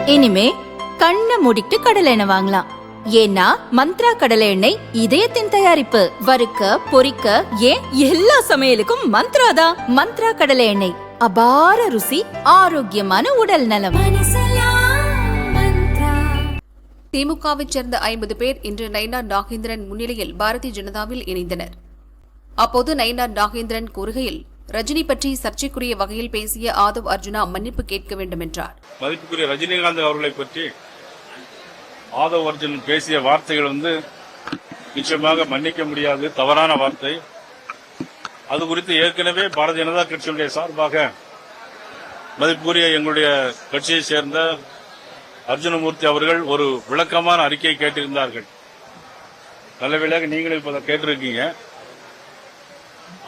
இனிமே கண்ணை மூடிட்டு கடலை எண்ணெய் வாங்கலாம். ஏன்னா மந்த்ரா கடலை எண்ணெய் இதயத்தின் தயாரிப்பு. வறுக்க பொரிக்க ஏன் எல்லா சமையலுக்கும் மந்த்ரா தான். மந்த்ரா கடலை எண்ணெய், அபார ருசி, ஆரோக்கியமான உடல் நலம். திமுகவைச் சேர்ந்த 50 பேர் இன்று நயினார் நாகேந்திரன் முன்னிலையில் பாரதிய ஜனதாவில் இணைந்தனர். அப்போது நயினார் நாகேந்திரன் கூறுகையில், ரஜினி பற்றி சர்ச்சைக்குரிய வகையில் பேசிய ஆதவ் அர்ஜுனா மன்னிப்பு கேட்க வேண்டும் என்றார். மதிப்புக்குரிய ரஜினிகாந்த் அவர்களை பற்றி ஆதவ் அர்ஜுன் பேசிய வார்த்தைகள் நிச்சயமாக மன்னிக்க முடியாது, தவறான வார்த்தை. அது குறித்து ஏற்கனவே பாரதிய ஜனதா கட்சியுடைய சார்பாக மதிப்புக்குரிய எங்களுடைய கட்சியை சேர்ந்த அர்ஜுனமூர்த்தி அவர்கள் ஒரு விளக்கமான அறிக்கையை கேட்டிருந்தார்கள். நல்லவேளையாக நீங்களும் இப்ப கேட்டிருக்கீங்க.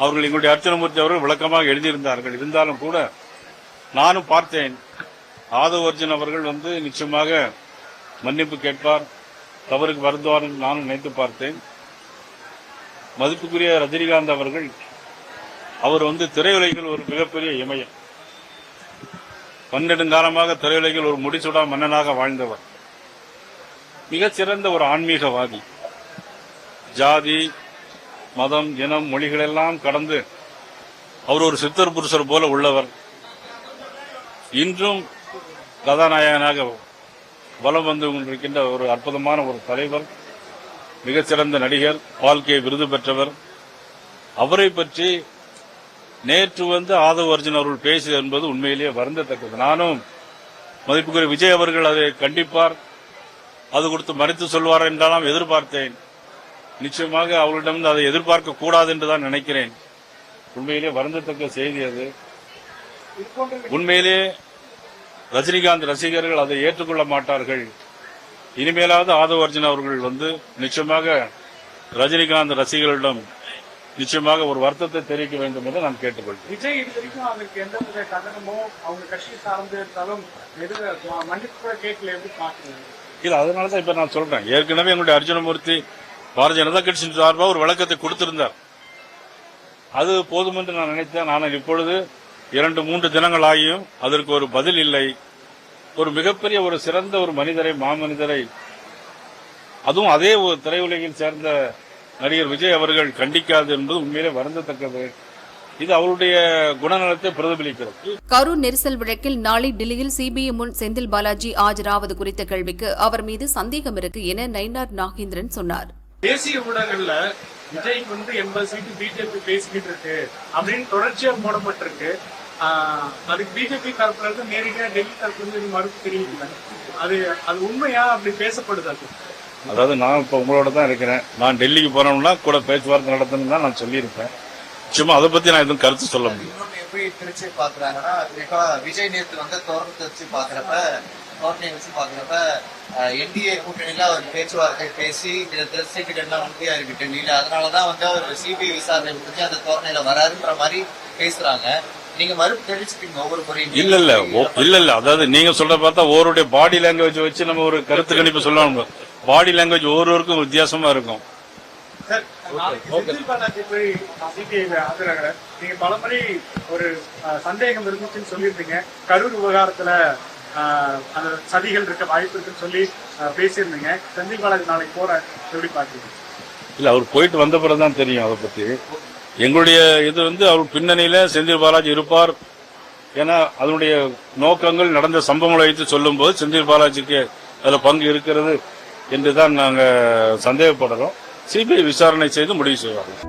அவர்கள் எங்களுடைய அர்ஜுனமூர்த்தி அவர்கள் விளக்கமாக எழுதியிருந்தார்கள். இருந்தாலும் கூட நானும் பார்த்தேன், ஆதவ் அர்ஜுன் அவர்கள் நிச்சயமாக மன்னிப்பு கேட்பார், தவறுக்கு வருந்துவார் என்று நானும் நினைத்து பார்த்தேன். மதிப்புக்குரிய ரஜினிகாந்த் அவர்கள் அவர் திரையுலகில் ஒரு மிகப்பெரிய இமயம். 12 காலமாக திரையுலகில் ஒரு முடிசூடா மன்னனாக வாழ்ந்தவர். மிகச்சிறந்த ஒரு ஆன்மீகவாதி. ஜாதி மதம் இனம் மொழிகளெல்லாம் கடந்து அவர் ஒரு சித்தர் புருஷர் போல உள்ளவர். இன்றும் கதாநாயகனாக வலம் வந்து கொண்டிருக்கின்ற ஒரு அற்புதமான ஒரு தலைவர், மிகச்சிறந்த நடிகர், வாழ்க்கை விருது பெற்றவர். அவரை பற்றி நேற்று ஆதவ் அர்ஜுன் அவர்கள் பேசியது என்பது உண்மையிலேயே வருந்தத்தக்கது. நானும் மதிப்புக்குரிய விஜய் அவர்கள் அதை கண்டிப்பார், அது கொடுத்து மறைத்து சொல்வார் என்றெல்லாம் எதிர்பார்த்தேன். நிச்சயமாக அவர்களிடம் அதை எதிர்பார்க்க கூடாது என்றுதான் நினைக்கிறேன். உண்மையிலே வருந்தத்தக்க செய்தி அது. உண்மையிலே ரஜினிகாந்த் ரசிகர்கள் அதை ஏற்றுக்கொள்ள மாட்டார்கள். இனிமேலாவது ஆதவ் அர்ஜுன் அவர்கள் நிச்சயமாக ரஜினிகாந்த் ரசிகர்களிடம் நிச்சயமாக ஒரு வருத்தத்தை தெரிவிக்க வேண்டும் என்று நான் கேட்டுக்கொள்கிறேன். விஜய் இதுவரைக்கும் அவருக்கு எந்த வித கண்டனமோ அவங்க கட்சி சார்ந்து இருந்தாலும் மன்னிப்பு கூட கேட்கல, எப்படி பாக்குறீங்க? இல்ல, அதனாலதான் இப்ப நான் சொல்றேன். ஏற்கனவே எங்களுடைய அர்ஜுனமூர்த்தி பாரதிய ஜனதா கட்சியின் சார்பாக ஒரு விளக்கத்தை கொடுத்திருந்தார். அது போதும் என்று நான் நினைத்தேன். ஆனால் இப்பொழுது 2-3 தினங்கள் ஆகியும் அதற்கு ஒரு பதில் இல்லை. ஒரு மிகப்பெரிய ஒரு சிறந்த ஒரு மனிதரை, மாமனிதரை, அதுவும் அதே ஒரு திரையுலகில் சேர்ந்த நடிகர் விஜய் அவர்கள் கண்டிக்காது என்பது உண்மையிலே வருந்தத்தக்கது. இது அவருடைய குணநலத்தை பிரதிபலிக்கிறது. கரூர் நெரிசல் வழக்கில் நாளை டெல்லியில் சிபிஐ முன் செந்தில் பாலாஜி ஆஜராவது குறித்த கேள்விக்கு அவர் மீது சந்தேகம் இருக்கு என நயினார் நாகேந்திரன் சொன்னார். தேசிய ஊடகங்கள்ல விஜய்க்கு 80 சீட்டு பிஜேபி பேசிக்கிட்டு இருக்கு அப்படின்னு தொடர்ச்சியா போடப்பட்டிருக்கு. அதுக்கு பிஜேபி தரப்புல இருந்து நேரடியா டெல்லி தரப்புல இருந்து மறுப்பு தெரிவிக்கிறாங்க. அது உண்மையா அப்படி பேசப்படுது? அதாவது நான் இப்ப உங்களோட தான் இருக்கிறேன். நான் டெல்லிக்கு போனோம்னா கூட பேச்சுவார்த்தை நடத்தணும் தான் நான் சொல்லியிருப்பேன். சும்மா அதை பத்தி நான் எதுவும் கருத்து சொல்ல முடியும். எப்படி திருச்சி பாக்குறாங்கன்னா, விஜய் நேற்று தோரணத்தை வச்சு பாக்குறப்ப என்டிஏ கூட்டணியில அவர் பேச்சுவார்த்தை பேசி சீட்டு எல்லாம் உறுதியா இருக்கு டெல்லியில. அதனாலதான் அவர் சிபிஐ விசாரணை முடிஞ்சு அந்த தோரணையில வராருன்ற மாதிரி பேசுறாங்க. நீங்க மறுப்பு தெரிவிச்சுக்கீங்க ஒவ்வொரு முறையும்? இல்ல, அதாவது நீங்க சொல்ற பார்த்தா ஒவ்வொருடைய பாடி லாங்குவேஜ் வச்சு நம்ம ஒரு கருத்து கணிப்பு சொல்லணும். பாடி லாங்குவேஜ் ஒவ்வொருவருக்கும் வித்தியாசமா இருக்கும். நீங்க பலமுறை ஒரு சந்தேகம் இருந்துச்சுன்னு சொல்லியிருந்தீங்க. கரூர் விவகாரத்துல அந்த சதிகள் இருக்க வாய்ப்பு இருக்குன்னு சொல்லி பேசியிருந்தீங்க. செந்தில் பாலாஜி நாளைக்கு போற எப்படி பாக்குறீங்க? இல்ல, அவர் போயிட்டு வந்த பிறகுதான் தெரியும் அதை பத்தி. எங்களுடைய இது அவர் பின்னணியில செந்தில் பாலாஜி இருப்பார். ஏன்னா அதனுடைய நோக்கங்கள் நடந்த சம்பவங்களை வைத்து சொல்லும் போது செந்தில் பாலாஜிக்கு அதுல பங்கு இருக்கிறது என்றுதான் நாங்க சந்தேகப்படுறோம். சிபிஐ விசாரணை செய்து முடிவு செய்வார்கள்.